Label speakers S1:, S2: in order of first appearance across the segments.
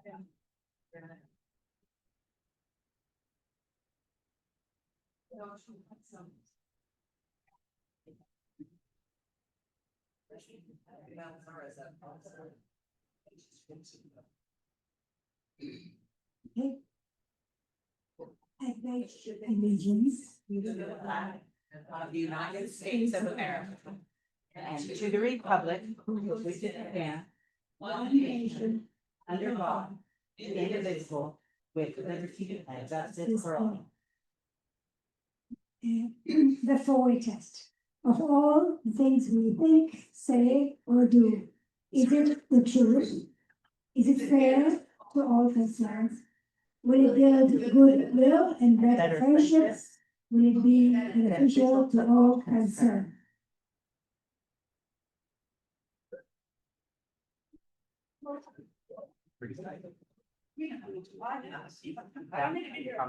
S1: I pledge allegiance to the flag of the United States of America and to the republic which it stands, one nation, under God, indivisible, with liberty and justice for all. Before we test, of all the things we think, say, or do, is it the truth? Is it fair to all concerned? Will it build goodwill and better friendships? Will it be beneficial to all concerned?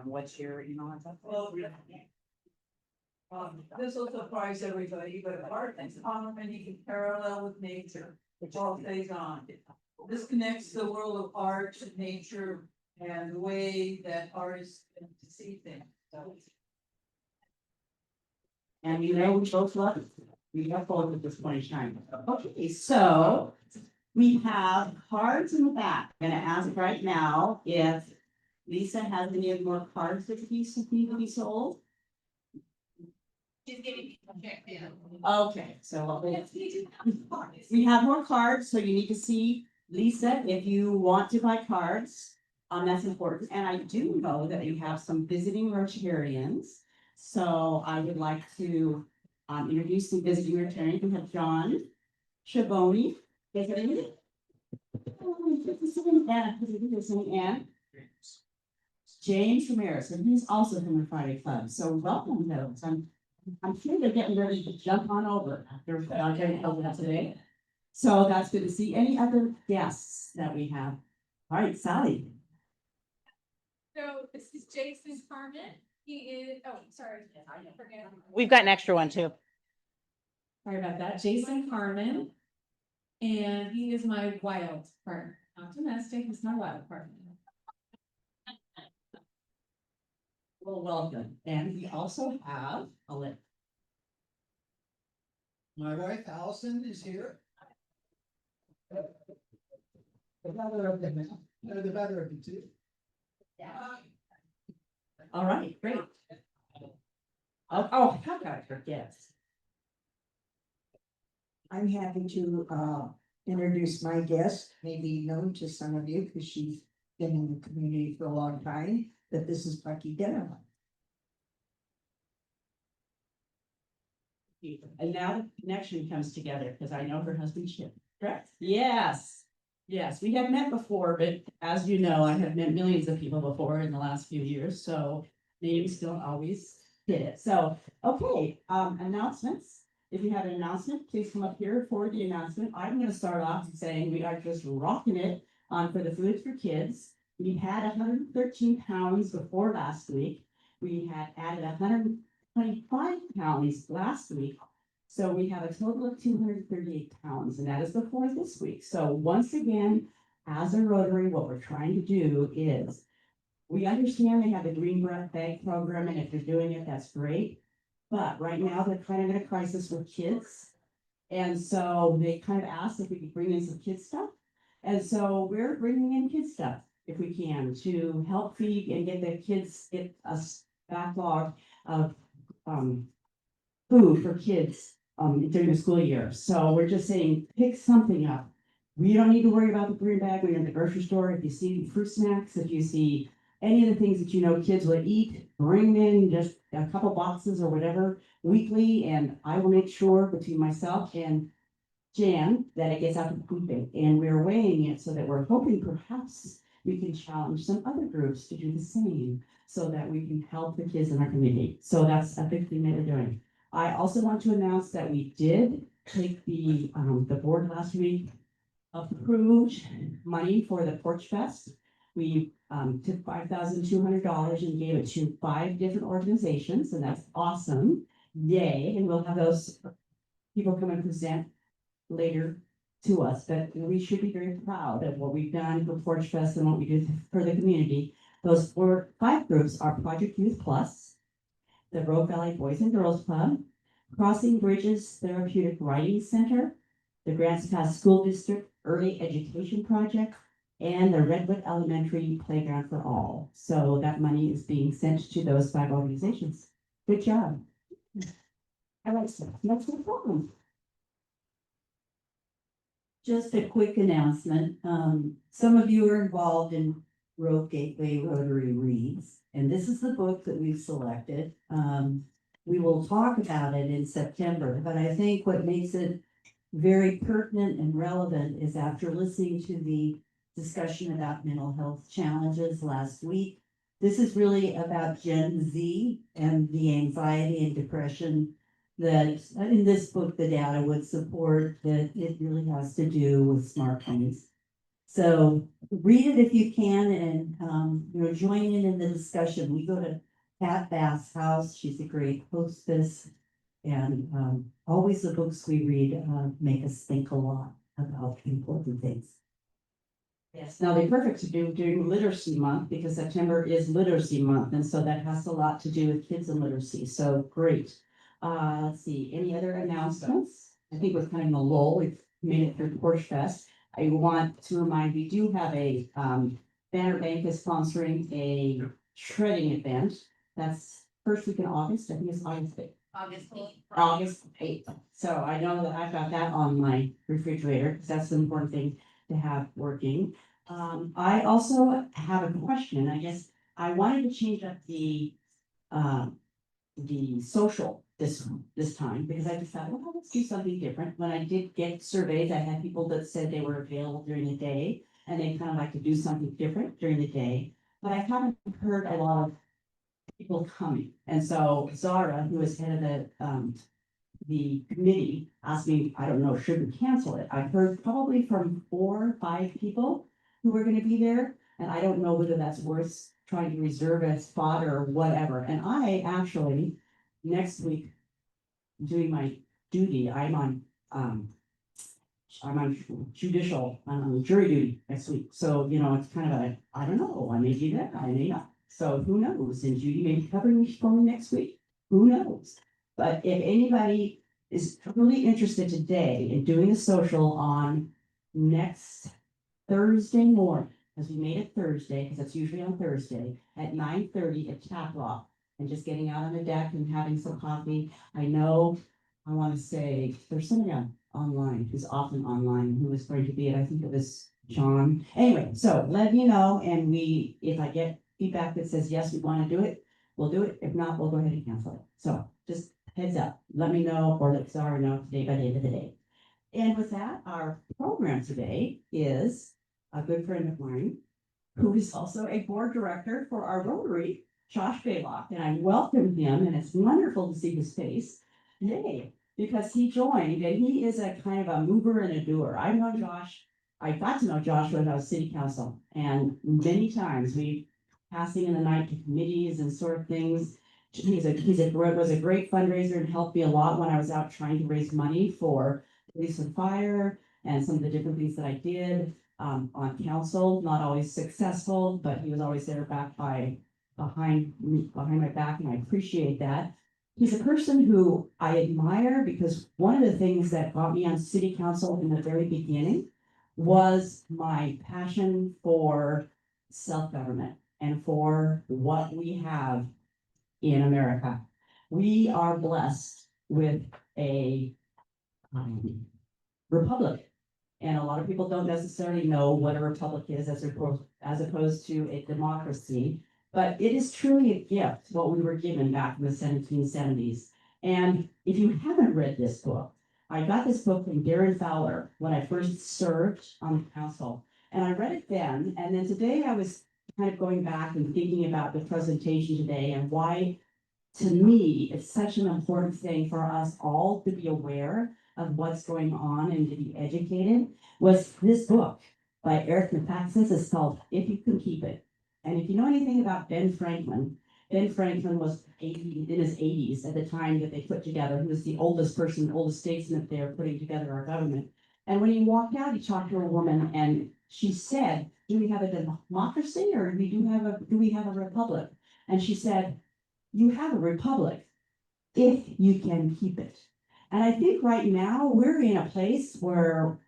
S2: What's your email address?
S3: This will surprise everybody, but art and harmony in parallel with nature, which all stays on. This connects the world of art to nature and the way that artists can see things. So,
S2: And we know we both love it. We have both at this point in time. Okay, so we have cards in the back. I'm gonna ask right now if Lisa has any more cards that need to be sold.
S4: She's getting people checked in.
S2: Okay, so we have more cards, so you need to see Lisa if you want to buy cards. That's important, and I do know that you have some visiting Rotarians. So I would like to introduce some visiting Rotarians. We have John Schiavone visiting. And James Ramirez, and he's also from the Friday Club. So welcome those. I'm sure they're getting ready to jump on over after getting over that today. So that's good to see. Any other guests that we have? All right, Sally.
S4: So this is Jason Carmen. He is, oh, sorry, I forget.
S5: We've got an extra one too.
S6: Sorry about that, Jason Carmen. And he is my wild partner, not domestic, he's my wild partner.
S2: Well, welcome. And we also have, I'll let.
S7: My wife Allison is here. The better of the two.
S2: All right, great. How could I forget?
S8: I'm happy to introduce my guest, maybe known to some of you because she's been in the community for a long time, that this is Bucky Denham.
S2: And now the connection comes together because I know her husband Chip, correct? Yes. Yes, we have met before, but as you know, I have met millions of people before in the last few years, so names don't always fit it. So, okay, announcements. If you have an announcement, please come up here for the announcement. I'm gonna start off saying we are just rocking it for the Food for Kids. We had 113 pounds before last week. We had added 125 pounds last week. So we have a total of 238 pounds, and that is before this week. So once again, as a Rotary, what we're trying to do is, we understand they have the Green Bag program, and if they're doing it, that's great. But right now, they're kind of in a crisis with kids. And so they kind of asked if we could bring in some kids stuff. And so we're bringing in kids stuff, if we can, to help feed and get the kids, get a backlog of food for kids during the school year. So we're just saying, pick something up. We don't need to worry about the green bag when you're in the grocery store. If you see fruit snacks, if you see any of the things that you know kids will eat, bring in just a couple boxes or whatever weekly, and I will make sure between myself and Jan that it gets out to the food bank. And we're weighing it so that we're hoping perhaps we can challenge some other groups to do the same so that we can help the kids in our community. So that's a big thing that we're doing. I also want to announce that we did take the board last week approved money for the Porch Fest. We took $5,200 and gave it to 5 different organizations, and that's awesome. Yay. And we'll have those people come and present later to us, but we should be very proud of what we've done for Porch Fest and what we do for the community. Those 5 groups are Project Youth Plus, the Rogue Valley Boys and Girls Club, Crossing Bridges Therapeutic Writing Center, the Grants Pass School District Early Education Project, and the Redwood Elementary Playground for All. So that money is being sent to those 5 organizations. Good job. I like that. That's no problem. Just a quick announcement. Some of you are involved in Road Gateway Rotary Reads, and this is the book that we've selected. We will talk about it in September, but I think what makes it very pertinent and relevant is after listening to the discussion about mental health challenges last week. This is really about Gen Z and the anxiety and depression that in this book, the data would support that it really has to do with smartphones. So read it if you can and join in the discussion. We go to Pat Bass's house. She's a great hostess. And always the books we read make us think a lot about important things. Yes, now they're perfect to do during Literacy Month because September is Literacy Month. And so that has a lot to do with kids and literacy. So great. Let's see, any other announcements? I think we're kind of in a lull. We've made it through Porch Fest. I want to remind, we do have a, Banner Bank is sponsoring a shredding event. That's first week in August. I think it's August 8th. August 8th. So I know that I've got that on my refrigerator because that's an important thing to have working. I also have a question. I guess I wanted to change up the social this time because I decided, well, let's do something different. When I did get surveys, I had people that said they were available during the day and they kind of like to do something different during the day. But I haven't heard a lot of people coming. And so Zara, who is head of the committee, asked me, I don't know, should we cancel it? I've heard probably from 4 or 5 people who are going to be there. And I don't know whether that's worth trying to reserve a spot or whatever. And I actually, next week, doing my duty, I'm on judicial, jury duty next week. So, it's kind of I don't know, I may be there, I may not. So who knows? And Judy may be covering me for me next week. Who knows? But if anybody is truly interested today in doing a social on next Thursday morning, because we made it Thursday, because it's usually on Thursday, at 9:30 at Taplock, and just getting out on the deck and having some coffee. I know, I want to say, there's somebody online who's often online who was going to be it. I think it was John. Anyway, so let me know, and if I get feedback that says, yes, we want to do it, we'll do it. If not, we'll go ahead and cancel it. So just heads up, let me know, or let Zara know today by the end of the day. And with that, our program today is a good friend of mine, who is also a board director for our Rotary, Josh Balloch, and I welcome him, and it's wonderful to see his face. Yay, because he joined, and he is a kind of a mover and a doer. I got to know Josh when I was city council, and many times we passing in the night to committees and sort of things. Was a great fundraiser and helped me a lot when I was out trying to raise money for police and fire and some of the different things that I did. On council, not always successful, but he was always there behind my back, and I appreciate that. He's a person who I admire because one of the things that got me on city council in the very beginning was my passion for self-government and for what we have in America. We are blessed with a republic. And a lot of people don't necessarily know what a republic is as opposed to a democracy, but it is truly a gift, what we were given back in the 1770s. And if you haven't read this book, I got this book from Darren Fowler when I first served on the council. And I read it then, and then today I was kind of going back and thinking about the presentation today and why, to me, it's such an important thing for us all to be aware of what's going on and to be educated, was this book by Eric Metaxas. It's called If You Can Keep It. And if you know anything about Ben Franklin was in his 80s at the time that they put together. He was the oldest statesman there putting together our government. And when he walked out, he talked to a woman and she said, do we have a democracy or do we have a republic? And she said, you have a republic if you can keep it. And I think right now we're in a place where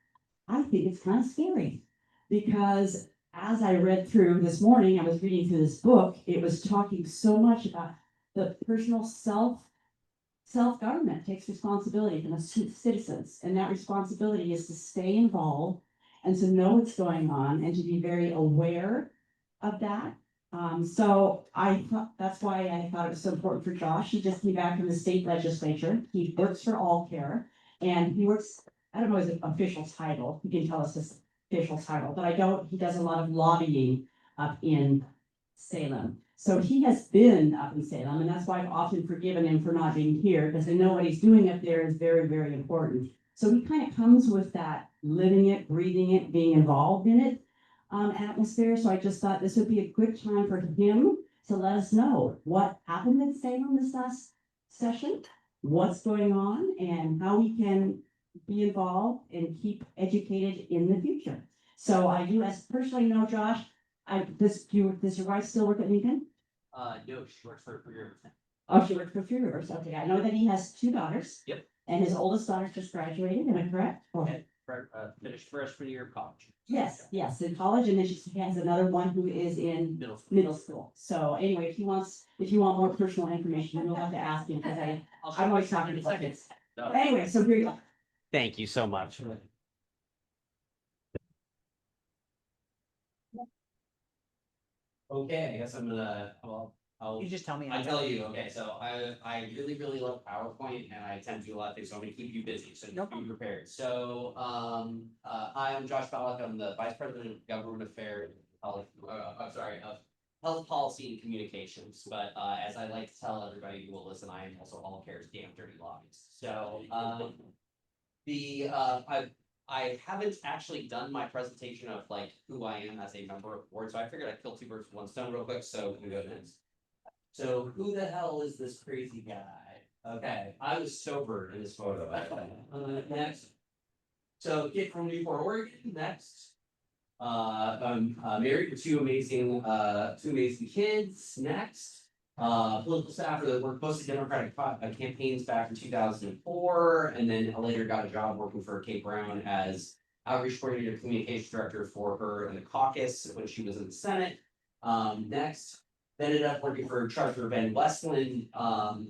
S2: I think it's kind of scary because as I read through this morning, I was reading through this book, it was talking so much about the personal self-government takes responsibility from the citizens, and that responsibility is to stay involved and to know what's going on and to be very aware of that. So I thought, that's why I thought it was so important for Josh. He just came back from the state legislature. He works for All Care and he works, I don't know his official title. He can tell us his official title, but he does a lot of lobbying up in Salem. So he has been up in Salem, and that's why I've often forgiven him for not being here, because I know what he's doing up there is very, very important. So he kind of comes with that living it, breathing it, being involved in it, atmosphere. So I just thought this would be a good time for him to let us know what happened in Salem this last session, what's going on, and how we can be involved and keep educated in the future. So I do as personally know Josh. Does your wife still work at Lincoln?
S5: No, she works for a career.
S2: Oh, she works for Furious. Okay, I know that he has 2 daughters.
S5: Yep.
S2: And his oldest daughter just graduated, am I correct? Or-
S5: Finished freshman year of college.
S2: Yes, in college, and then she has another one who is in
S5: Middle school.
S2: middle school. So anyway, if you want more personal information, you'll have to ask him, because I'm always talking about kids.
S5: No.
S2: Anyway, so here you go.
S5: Thank you so much. Okay, I guess I'm gonna, I'll.
S7: You just tell me.
S5: I tell you, okay, so I really, really love PowerPoint and I tend to do a lot of things, so I'm gonna keep you busy, so just be prepared. So, I'm Josh Balloch, I'm the Vice President of Government Affairs, of Health Policy and Communications, but, as I like to tell everybody who will listen, I am also All Care's damn dirty lobbyist. So, I haven't actually done my presentation of like who I am as a member of the board, so I figured I'd kill 2 birds with 1 stone real quick, so we go next. So who the hell is this crazy guy? Okay, I was sober in this photo. Next. So kid from Newport, Oregon, next. I'm married with 2 amazing kids, next. Political staffer that worked mostly Democratic campaigns back in 2004, and then I later got a job working for Kate Brown as outreach coordinator, communications director for her in the caucus when she was in the Senate. Next, ended up working for Treasurer Ben Westland,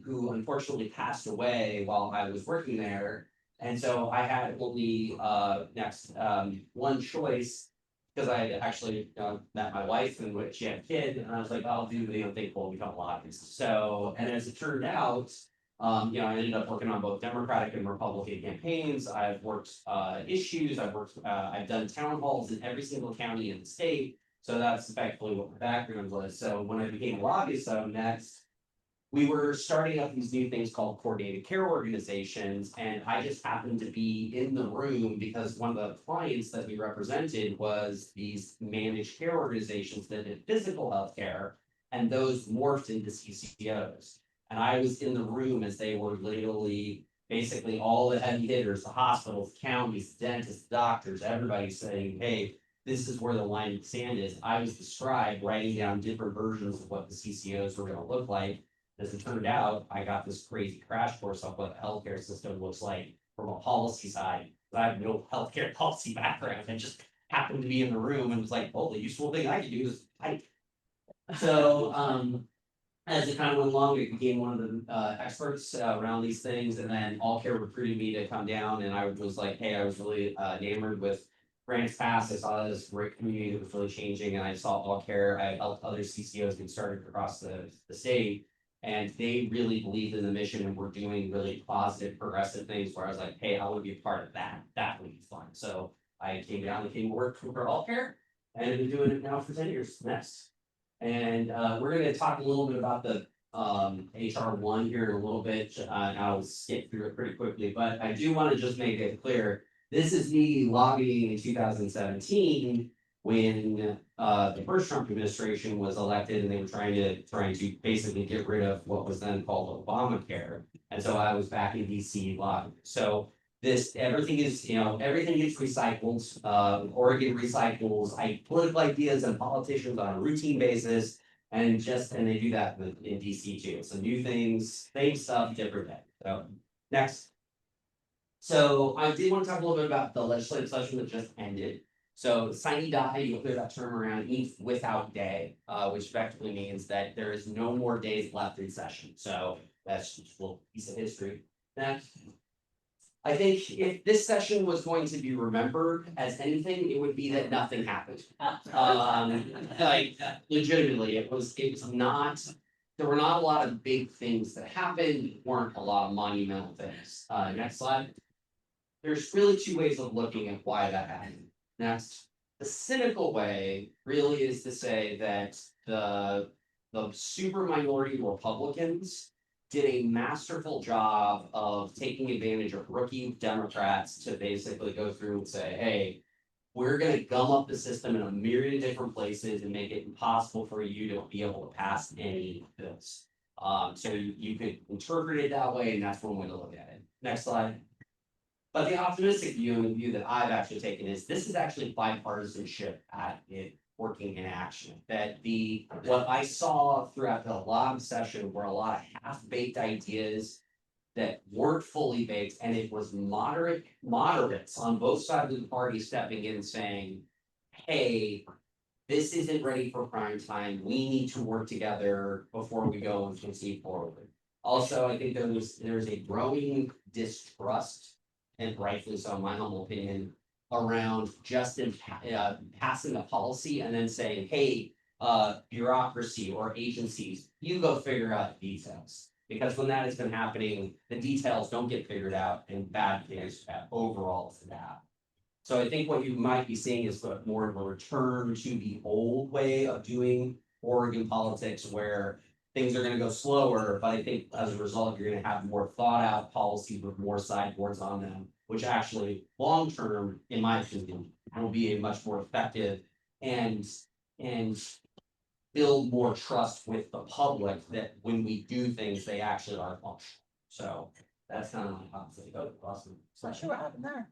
S5: who unfortunately passed away while I was working there, and so I had only one choice. Because I had actually met my wife and she had a kid, and I was like, I'll do the unthinkable, become a lobbyist. So, and as it turned out, I ended up working on both Democratic and Republican campaigns. I've worked issues, I've done town halls in every single county in the state. So that's effectively what my background was. So when I became a lobbyist, next, we were starting up these new things called coordinated care organizations, and I just happened to be in the room because one of the clients that we represented was these managed care organizations that did physical health care, and those morphed into CCOs. And I was in the room as they were literally basically all the heavy hitters, the hospitals, counties, dentists, doctors, everybody saying, hey, this is where the line in the sand is. I was the scribe writing down different versions of what the CCOs were gonna look like. As it turned out, I got this crazy crash course of what the healthcare system looks like from a policy side. I have no healthcare policy background. I just happened to be in the room and was like, well, the useful thing I could do is type. So, as it kind of went along, it became one of the experts around these things, and then All Care recruited me to come down, and I was like, hey, I was really enamored with Grants Pass. I saw this great community that was really changing, and I saw All Care. I helped other CCOs get started across the state. And they really believed in the mission and were doing really positive, progressive things where I was like, hey, I want to be a part of that. That would be fun. So I came down and came to work for All Care, and I've been doing it now for 10 years. Next. And we're going to talk a little bit about the HR 1 here in a little bit. And I'll skip through it pretty quickly, but I do want to just make it clear. This is me lobbying in 2017 when the first Trump administration was elected, and they were trying to basically get rid of what was then called Obamacare. And so I was back in DC lobbying. So everything is, everything gets recycled, Oregon recycles, political ideas and politicians on a routine basis. And they do that in DC too, so new things, same stuff, different day, so, next. So I did want to talk a little bit about the legislative session that just ended. So sine die, you'll hear that term around, means without day, which effectively means that there is no more days left in session, so that's just a little piece of history. Next. I think if this session was going to be remembered as anything, it would be that nothing happened. Like legitimately, it was not, there were not a lot of big things that happened, weren't a lot of monumental things. Next slide. There's really two ways of looking at why that happened. Next, the cynical way really is to say that the super minority Republicans did a masterful job of taking advantage of rookie Democrats to basically go through and say, hey, we're gonna gum up the system in a myriad of different places and make it impossible for you to be able to pass any bills. So you could interpret it that way, and that's one way to look at it. Next slide. But the optimistic view, and the view that I've actually taken, is this is actually bipartisanship at it working in action. That what I saw throughout the log session were a lot of half-baked ideas that weren't fully baked, and it was moderates on both sides of the party stepping in saying, hey, this isn't ready for prime time, we need to work together before we go and proceed forward. Also, I think there's a growing distrust, and rightfully so, in my humble opinion, around just passing a policy and then saying, hey, bureaucracy or agencies, you go figure out the details. Because when that has been happening, the details don't get figured out and bad things overall to that. So I think what you might be seeing is more of a return to the old way of doing Oregon politics, where things are gonna go slower, but I think as a result, you're gonna have more thought out policies with more sideboards on them, which actually, long term, in my opinion, will be a much more effective and build more trust with the public that when we do things, they actually are functional. So that's kind of my concept. Awesome.
S3: Not sure what happened there.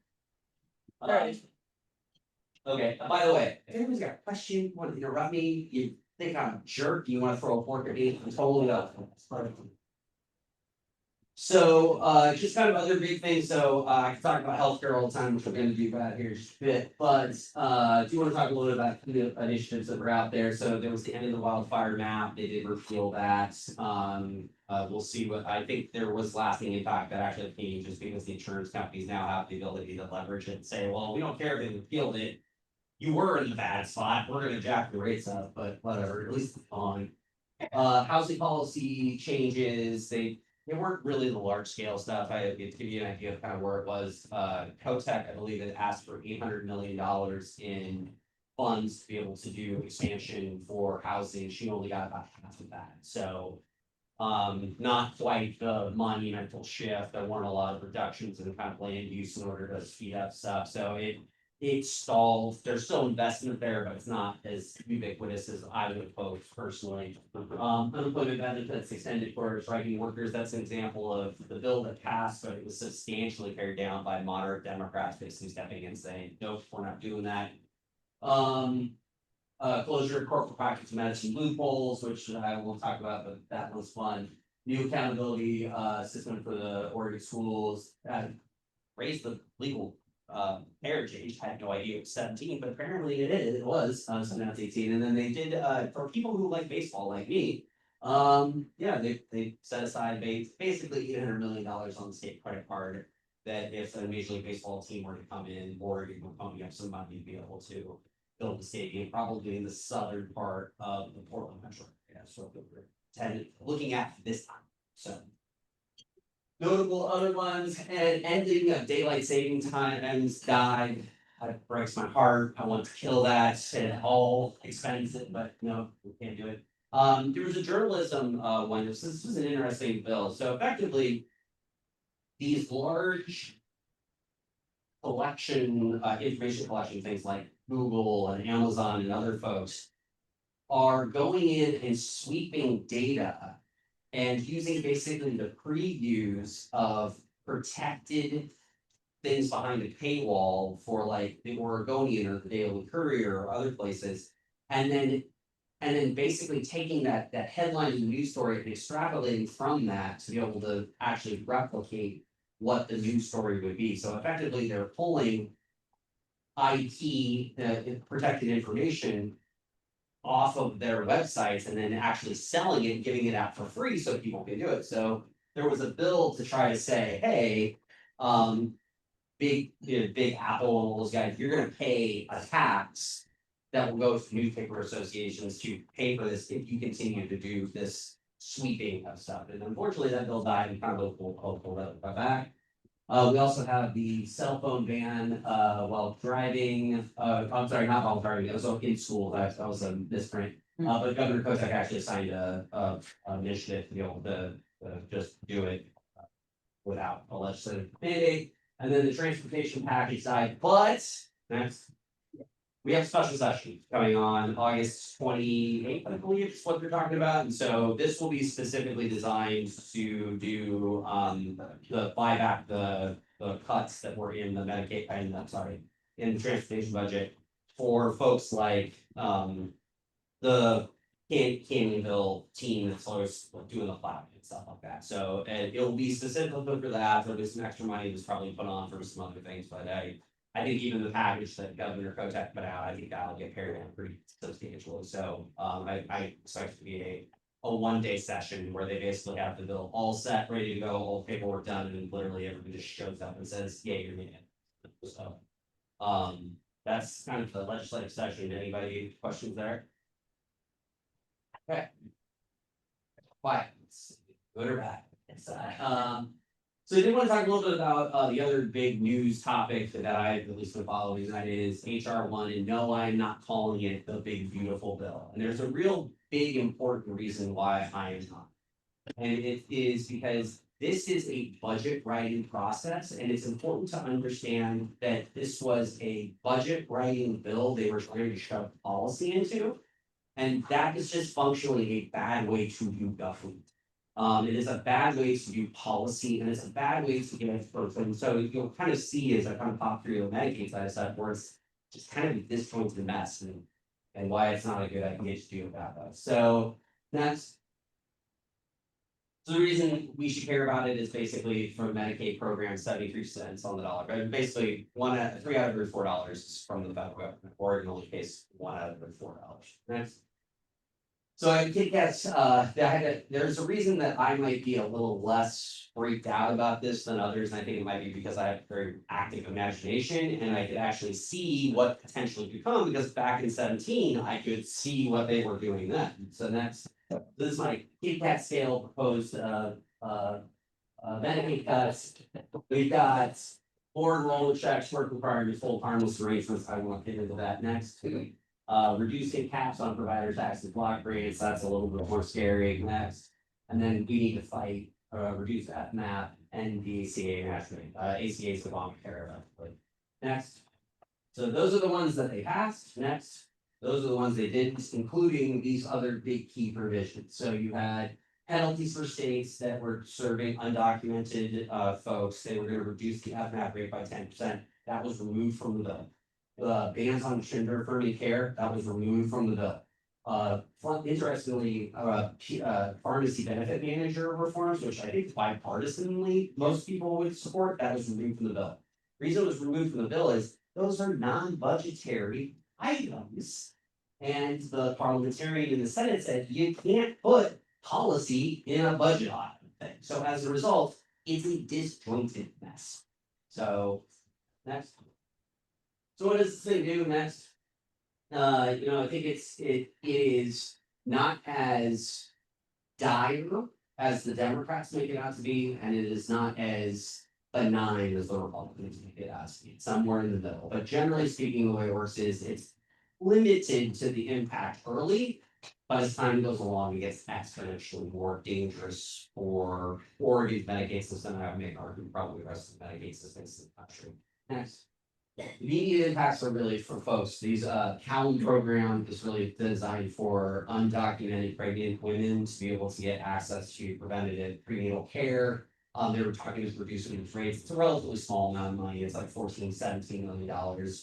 S5: Okay, by the way, if anybody's got a question, want to interrupt me, you think I'm a jerk, you wanna throw a fork at me, I'm totally up. So, just kind of other big things, so, I can talk about healthcare all the time, which we're gonna do about here in just a bit, but, do wanna talk a little bit about the initiatives that were out there, so there was the end of the wildfire map, they did repeal that. We'll see what, I think there was lasting impact that actually came just because the insurance companies now have the ability to leverage it and say, well, we don't care if they repealed it. You were in the bad spot, we're gonna jack the rates up, but whatever, at least it's on. Housing policy changes, they weren't really the large scale stuff, to give you an idea of kind of where it was, Cotec, I believe, had asked for $800 million in funds to be able to do expansion for housing, she only got about half of that, so. Not quite the monumental shift, there weren't a lot of reductions in kind of land use in order to speed up stuff, so it stalled, there's still investment there, but it's not as ubiquitous as I would hope personally. Unemployment benefits extended for striking workers, that's an example of the bill that passed, but it was substantially pared down by moderate Democrats basically stepping in saying, nope, we're not doing that. Closure of corporate practice medicine loopholes, which I won't talk about, but that was fun. New accountability system for the Oregon schools, raised the legal marriage age, I had no idea it was 17, but apparently it was, so now it's 18, and then they did, for people who like baseball like me, yeah, they set aside basically $800 million on the state credit card, that if a Major League Baseball team were to come in, Oregon would pump up some money to be able to build the stadium, probably in the southern part of the Portland metro area, so we're looking at this time, so. Notable other ones, and ending of daylight saving times died. It breaks my heart. I want to kill that at all expenses, but no, we can't do it. There was a journalism one. This was an interesting bill. So effectively, these large collection, information collection things like Google and Amazon and other folks are going in and sweeping data and using basically the previews of protected things behind a paywall for like the Oregonian or the Daily Courier or other places. And then basically taking that headline of the news story and extrapolating from that to be able to actually replicate what the news story would be. So effectively, they're pulling IP, protected information off of their websites and then actually selling it, giving it out for free so people can do it. So there was a bill to try to say, hey, big Apple and all those guys, you're gonna pay a tax that will go to newspaper associations to pay for this if you continue to do this sweeping of stuff. And unfortunately, that bill died and kind of hopeful that it'll come back. We also have the cell phone ban while driving. I'm sorry, not while driving. It was in school. That was a misprint. But Governor Kotek actually signed a initiative to be able to just do it without a legislative mandate. And then the transportation package side. But next, we have a special session coming on August 28th, I believe is what they're talking about. And so this will be specifically designed to do the buyback, the cuts that were in the Medicaid, in the transportation budget for folks like the Canyonville team that's always doing the plowing and stuff like that. So and it'll be specifically for that. There'll be some extra money that's probably put on for some other things, but I think even the package that Governor Kotek put out, I think that'll get pared down pretty substantially. So I expect it to be a 1-day session where they basically have the bill all set, ready to go, all paperwork done, and then literally everybody just shows up and says, yeah, you're in. So that's kind of the legislative session. Anybody questions there? Okay. Quiet. Good or bad? So I did want to talk a little bit about the other big news topic that I've at least been following, and that is HR 1. And no, I'm not calling it the big beautiful bill. And there's a real big important reason why I am not. And it is because this is a budget writing process, and it's important to understand that this was a budget writing bill they were trying to shove policy into. And that is just functionally a bad way to do government. It is a bad way to do policy, and it's a bad way to get folks. And so you'll kind of see as I kind of pop through the Medicaid side of stuff, where it's just kind of a disjointed mess and why it's not a good idea to do about that. So that's the reason we should care about it is basically for the Medicaid program, 73 cents on the dollar. But basically 3 out of every $4 is from the federal government, or in only case 1 out of every $4. Next. So I think that's there's a reason that I might be a little less freaked out about this than others, and I think it might be because I have a very active imagination and I could actually see what potentially could come, because back in 17, I could see what they were doing then. So this is my Kit Kat scale proposed Medicaid cuts. We've got board enrollment checks, work requirements, full harmless arrangements. I won't get into that next. Reducing caps on provider taxes, block grants, that's a little bit more scary next. And then we need to fight, reduce FMAP and the ACA nationally, ACA is Obamacare effectively. Next. So those are the ones that they passed. Next. Those are the ones they didn't, including these other big key provisions. So you had penalties for states that were serving undocumented folks. They were going to reduce the FMAP rate by 10%. That was removed from the bill. Bans on gender affirming care, that was removed from the bill. Interestingly, pharmacy benefit manager reforms, which I think bipartisanly most people would support, that was removed from the bill. Reason it was removed from the bill is those are non-budgetary items. And the parliamentarian in the Senate said you can't put policy in a budget item thing. So as a result, it's a disjointed mess. So next. So what does this thing do next? I think it is not as dire as the Democrats make it out to be, and it is not as benign as the Republicans make it out to be. It's somewhere in the middle. But generally speaking, the way it works is it's limited to the impact early, but as time goes along, it gets exponentially more dangerous for Oregon's Medicaid system. I would make an argument probably the rest of the Medicaid systems in the country. Next. The immediate impacts are really for folks. These CALM program is really designed for undocumented pregnant women to be able to get access to preventative prenatal care. They were talking to reducing these rates. It's a relatively small amount of money. It's like $14-17 million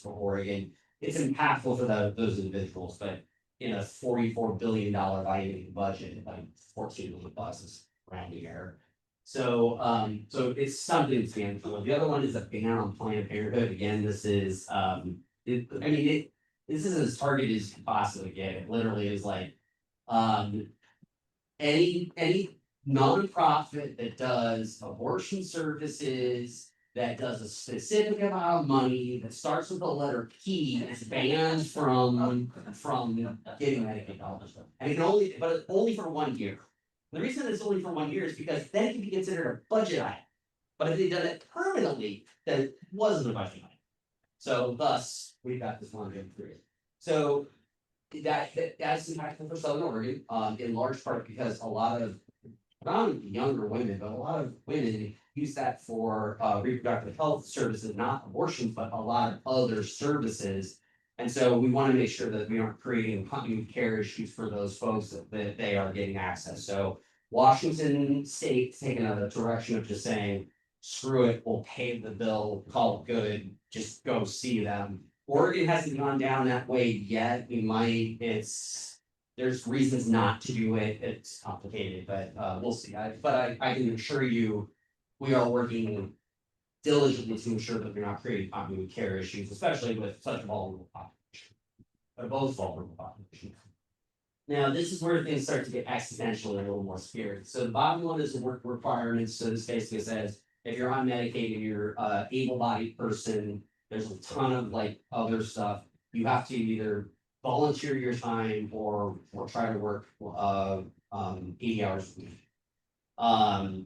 S5: for Oregon. It's impactful for those individuals, but in a $44 billion biennial budget, like 14 million bucks is rounding error. So, so it's something to stand for. The other one is a ban on Planned Parenthood. Again, this is, this is as targeted as you can possibly get. It literally is like, any nonprofit that does abortion services, that does a specific amount of money, that starts with the letter P, is banned from getting Medicaid dollars. And it can only, but only for 1 year. The reason it's only for 1 year is because then it can be considered a budget item. But if they done it permanently, then it wasn't a budget item. So thus, we've got this 1 year period. So that's impactful for Southern Oregon, in large part because a lot of, not only younger women, but a lot of women use that for reproductive health services, not abortions, but a lot of other services. And so we want to make sure that we aren't creating continuity of care issues for those folks that they are getting access. So Washington State's taking a direction of just saying, screw it, we'll pay the bill, call it good, just go see them. Oregon hasn't gone down that way yet. We might, there's reasons not to do it. It's complicated, but we'll see. But I can assure you, we are working diligently to ensure that we're not creating continuity of care issues, especially with such a vulnerable population. Or both vulnerable populations. Now, this is where things start to get existential and a little more scary. So the bottom one is the work requirements. So this basically says, if you're on Medicaid and you're a able-bodied person, there's a ton of like other stuff. You have to either volunteer your time or try to work 80 hours a week.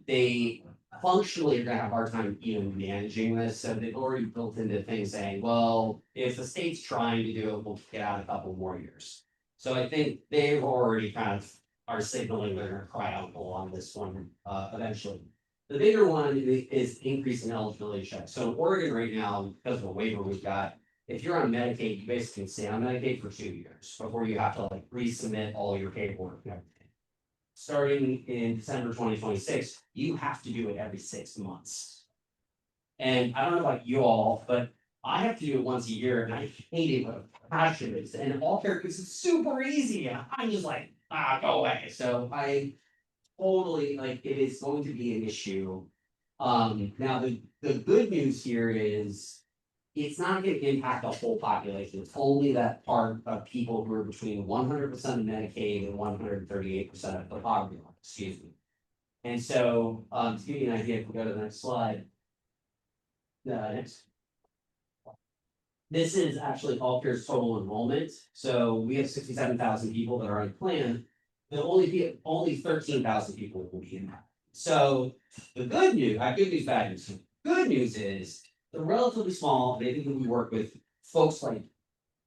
S5: They functionally are gonna have a hard time even managing this, so they've already built into things saying, well, if the state's trying to do it, we'll get out a couple more years. So I think they've already kind of are signaling they're gonna cry out on this one eventually. The bigger one is increasing eligibility checks. So in Oregon right now, because of a waiver we've got, if you're on Medicaid, you basically can stay on Medicaid for 2 years before you have to like resubmit all your paperwork and everything. Starting in December 2026, you have to do it every 6 months. And I don't know about you all, but I have to do it once a year and I hate it with a passion. And all characters is super easy. And I'm just like, go away. So I totally like it is going to be an issue. Now the good news here is it's not going to impact the whole population. It's only that part of people who are between 100% of Medicaid and 138% of the poverty line, excuse me. And so, to give you an idea, if we go to the next slide. Next. This is actually All Care's total enrollment. So we have 67,000 people that are on the plan. There'll only 13,000 people will be in that. So the good news, good news, bad news. Good news is they're relatively small. Maybe we work with folks like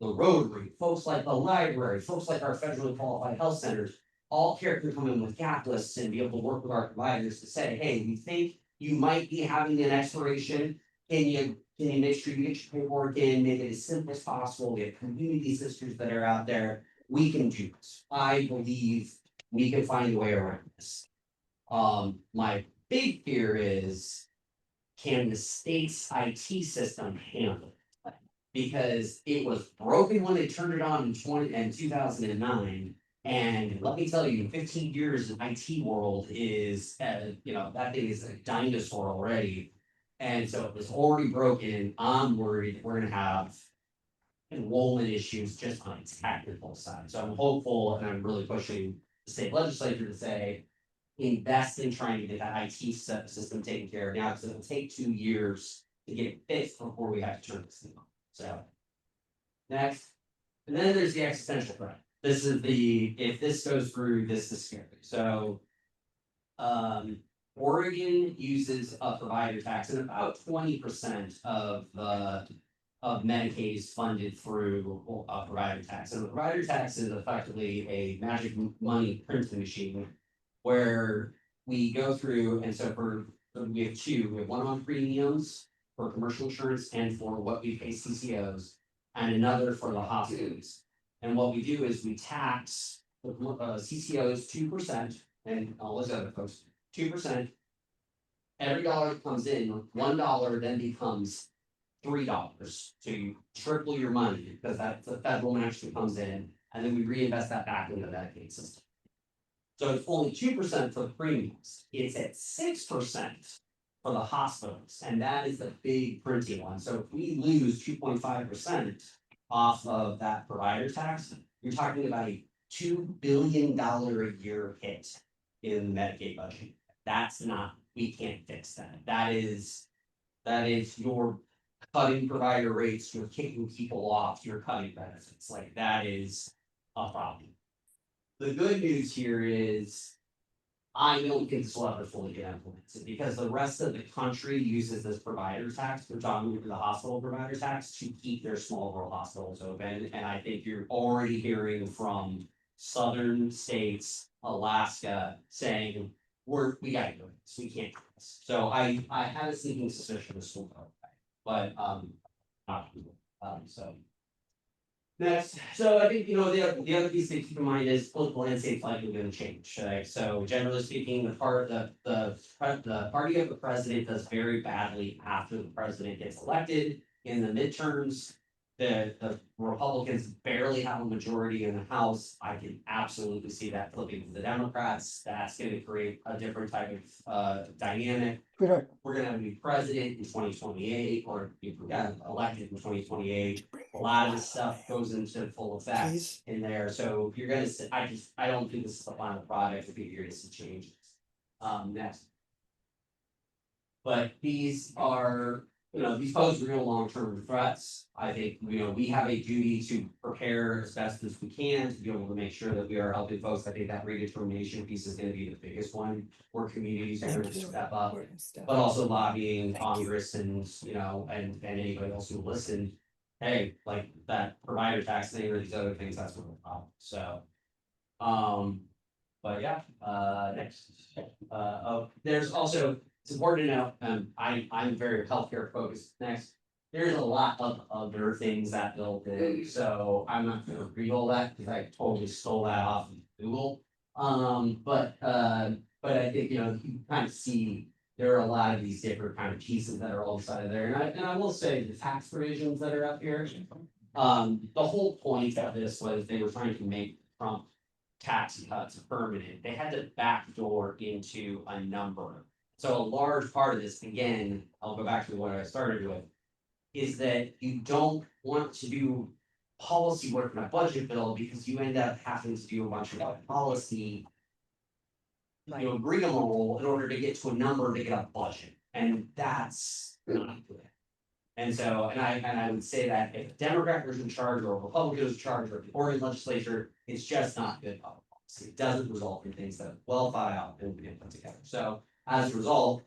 S5: the Rotary, folks like the library, folks like our federally qualified health centers. All care can come in with gap lists and be able to work with our providers to say, hey, we think you might be having an expiration. Can you make sure you get your paperwork in, make it as simple as possible? We have community sisters that are out there. We can do this. I believe we can find a way around this. My big fear is, can the state's IT system handle it? Because it was broken when they turned it on in 2009. And let me tell you, 15 years in IT world is, that thing is a dinosaur already. And so if it's already broken, I'm worried we're gonna have enrollment issues just on its technical side. So I'm hopeful and I'm really pushing the state legislature to say, invest in trying to get that IT system taken care of now, because it'll take 2 years to get it fixed before we have to turn this thing on. So next, and then there's the existential threat. This is if this goes through, this is scary. So Oregon uses a provider tax, and about 20% of Medicaid is funded through a provider tax. And the provider tax is effectively a magic money printing machine where we go through, and so we have two. We have one on premiums for commercial insurance and for what we pay CCOs, and another for the hospitals. And what we do is we tax the CCOs 2%, and all those other folks 2%. every dollar that comes in, $1 then becomes $3. So you triple your money because that's the federal match that comes in, and then we reinvest that back into the Medicaid system. So it's only 2% for the premiums, it's at 6% for the hospitals, and that is the big printing one. So if we lose 2.5% off of that provider tax, you're talking about a $2 billion a year hit in the Medicaid budget. That's not, we can't fix that. That is your cutting provider rates, you're kicking people off, you're cutting benefits, like that is a problem. The good news here is, I don't think this will ever fully get implemented, because the rest of the country uses this provider tax, predominantly the hospital provider tax, to keep their small rural hospitals open, and I think you're already hearing from southern states, Alaska, saying, we gotta do this, we can't do this. So I have a sneaking suspicion this will go away, but, not, so. Next, so I think, the other piece to keep in mind is political landscape's likely gonna change, right? So generally speaking, the party of the president does very badly after the president gets elected. In the midterms, the Republicans barely have a majority in the House. I can absolutely see that flipping to the Democrats. That's gonna create a different type of dynamic. We're gonna have a new president in 2028, or if we got elected in 2028. A lot of this stuff goes into full effect in there, so you're gonna see, I don't think this is the final product, I think you're gonna see changes. Next. But these are, these pose real long-term threats. I think, we have a duty to prepare as best as we can to be able to make sure that we are helping folks. I think that redetermination piece is gonna be the biggest one, where communities are gonna step up. But also lobbying Congress and, and anybody else who listen. Hey, like that provider tax thing or these other things, that's what we're about, so. But yeah, next, there's also, it's important to know, I'm very healthcare focused, next. There's a lot of other things that bill did, so I'm not gonna read all that, because I totally stole that off of Google. But I think, you kind of see, there are a lot of these different kind of pieces that are all inside of there, and I will say the tax provisions that are up here. The whole point of this was they were trying to make Trump tax cuts permanent. They had to backdoor into a number. So a large part of this, again, I'll go back to what I started with, is that you don't want to do policy work in a budget bill, because you end up having to do a bunch of policy. Rigmarole in order to get to a number to get a budget, and that's not good. And so, and I would say that if a Democrat was in charge or a Republican was in charge or the Oregon legislature, it's just not good public policy. It doesn't result in things that are well thought out and put together. So as a result,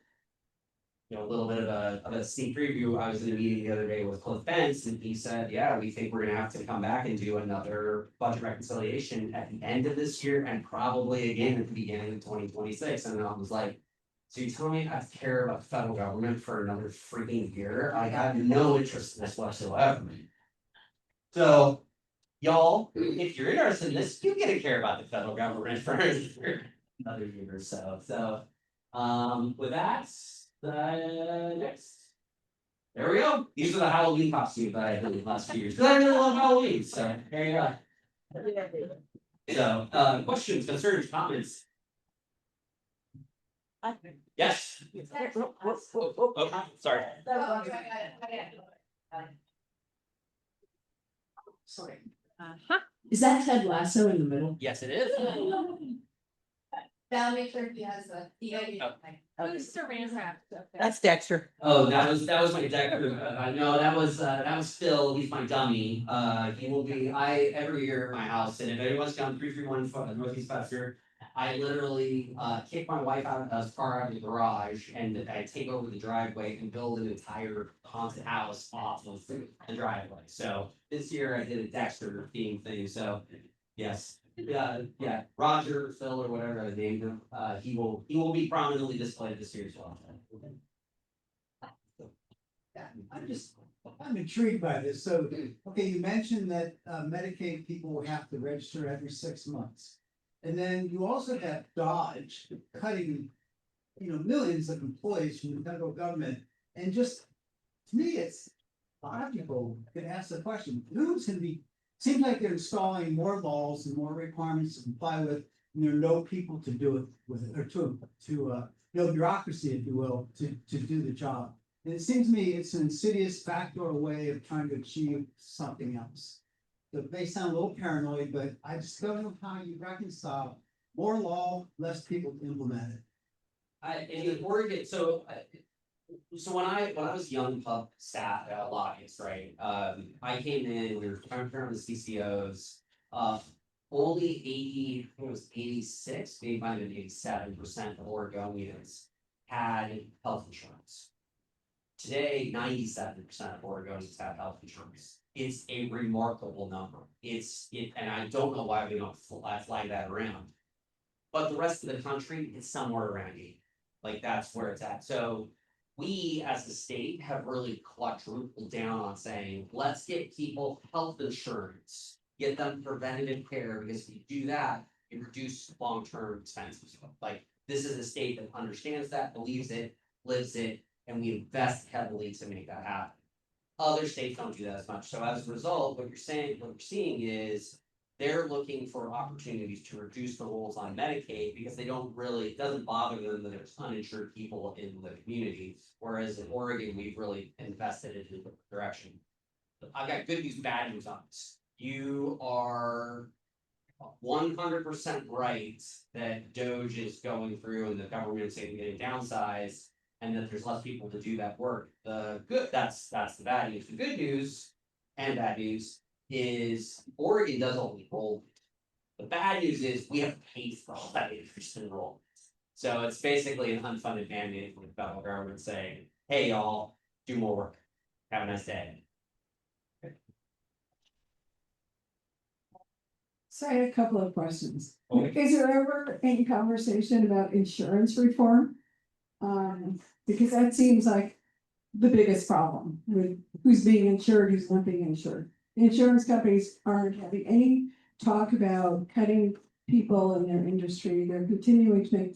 S5: a little bit of a sneak preview. I was in a meeting the other day with Cliff Benz, and he said, yeah, we think we're gonna have to come back and do another budget reconciliation at the end of this year, and probably again at the beginning of 2026. And I was like, so you tell me I have to care about the federal government for another freaking year? I have no interest in this whatsoever. So y'all, if you're interested in this, you get to care about the federal government for another year or so. So with that, next. There we go. These are the Halloween costumes that I did the last few years. Cause I really love Halloween, so there you go. So, questions, concerns, comments? Yes. Oh, sorry. Sorry.
S2: Is that Ted Lasso in the middle?
S5: Yes, it is.
S4: That'll make sure he has who's saran wrap up there?
S8: That's Dexter.
S5: Oh, that was my Dexter. No, that was Phil. He's my dummy. He will be. Every year at my house, and if anyone's down 331 Northeast Pasture, I literally kick my wife out of the car out of the garage, and I take over the driveway and build an entire haunted house off of the driveway. So this year I did a Dexter theme thing. So yes. Yeah, Roger, Phil, or whatever I named him, he will be prominently displayed this year as well.
S7: I'm intrigued by this, so, okay, you mentioned that Medicaid people will have to register every 6 months. And then you also have Dodge cutting millions of employees from the federal government. And just, to me, it's a lot of people can ask the question, who's gonna be, seems like they're installing more laws and more requirements to comply with, and there are no people to do it with, or no bureaucracy, if you will, to do the job. And it seems to me it's an insidious backdoor way of trying to achieve something else. It may sound a little paranoid, but I just don't know how you reconcile more law, less people to implement it.
S5: In Oregon, so when I was young pub staff at lobbyists, right? I came in, we were trying to turn on the CCOs. Only 80, I think it was 86, maybe might have been 87% of Oregonians had health insurance. Today, 97% of Oregonians have health insurance. It's a remarkable number. And I don't know why we don't flag that around. But the rest of the country is somewhere around 80. Like that's where it's at. So we as a state have really quadrupled down on saying, let's get people health insurance, get them preventative care, because if you do that, you reduce long-term expenses. Like this is a state that understands that, believes it, lives it, and we invest heavily to make that happen. Other states don't do that as much. So as a result, what you're seeing is they're looking for opportunities to reduce the rolls on Medicaid because they don't really, it doesn't bother them that there's uninsured people in the community. Whereas in Oregon, we've really invested in a different direction. I've got good news, bad news on this. You are 100% right that Doge is going through and the government's getting downsized and that there's less people to do that work. That's the bad news. The good news and bad news is Oregon does all the enrollment. The bad news is we have to pay for all that increased enrollment. So it's basically an unfunded mandate from the federal government saying, hey y'all, do more work. Have a nice day.
S9: So I had a couple of questions.
S5: Okay.
S9: Is there ever any conversation about insurance reform? Because that seems like the biggest problem with who's being insured, who's not being insured. Insurance companies aren't having any talk about cutting people in their industry. They're continuing to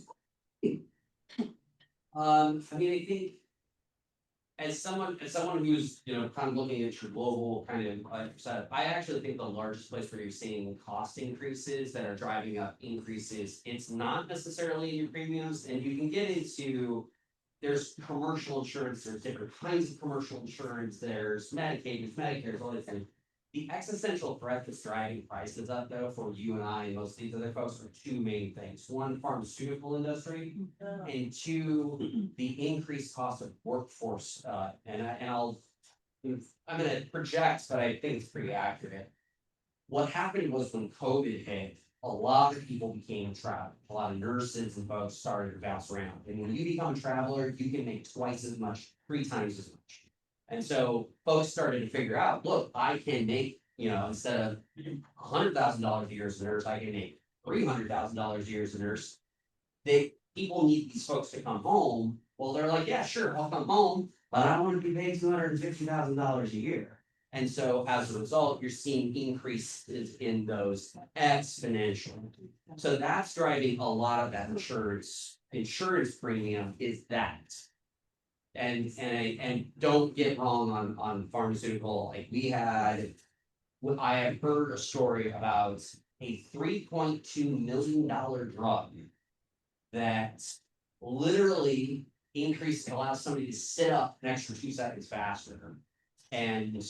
S9: make.
S5: I mean, I think as someone who's, kind of looking at your global kind of setup, I actually think the largest place where you're seeing cost increases that are driving up increases, it's not necessarily in your premiums, and you can get into, there's commercial insurance, there's different kinds of commercial insurance, there's Medicaid, there's Medicare, there's all these things. The existential threat that's driving prices up though for you and I and most of these other folks are two main things. One, pharmaceutical industry, and two, the increased cost of workforce. I'm gonna project, but I think it's pretty accurate. What happened was when COVID hit, a lot of people became travelers. A lot of nurses and folks started to bounce around. And when you become a traveler, you can make twice as much, 3 times as much. And so folks started to figure out, look, I can make, instead of $100,000 a year as a nurse, I can make $300,000 a year as a nurse. People need these folks to come home. Well, they're like, yeah, sure, I'll come home, but I want to be paid $250,000 a year. And so as a result, you're seeing increases in those exponentially. So that's driving a lot of that insurance premium is that. And don't get wrong on pharmaceutical, like I have heard a story about a $3.2 million drug that literally allows somebody to sit up an extra 2 seconds faster. And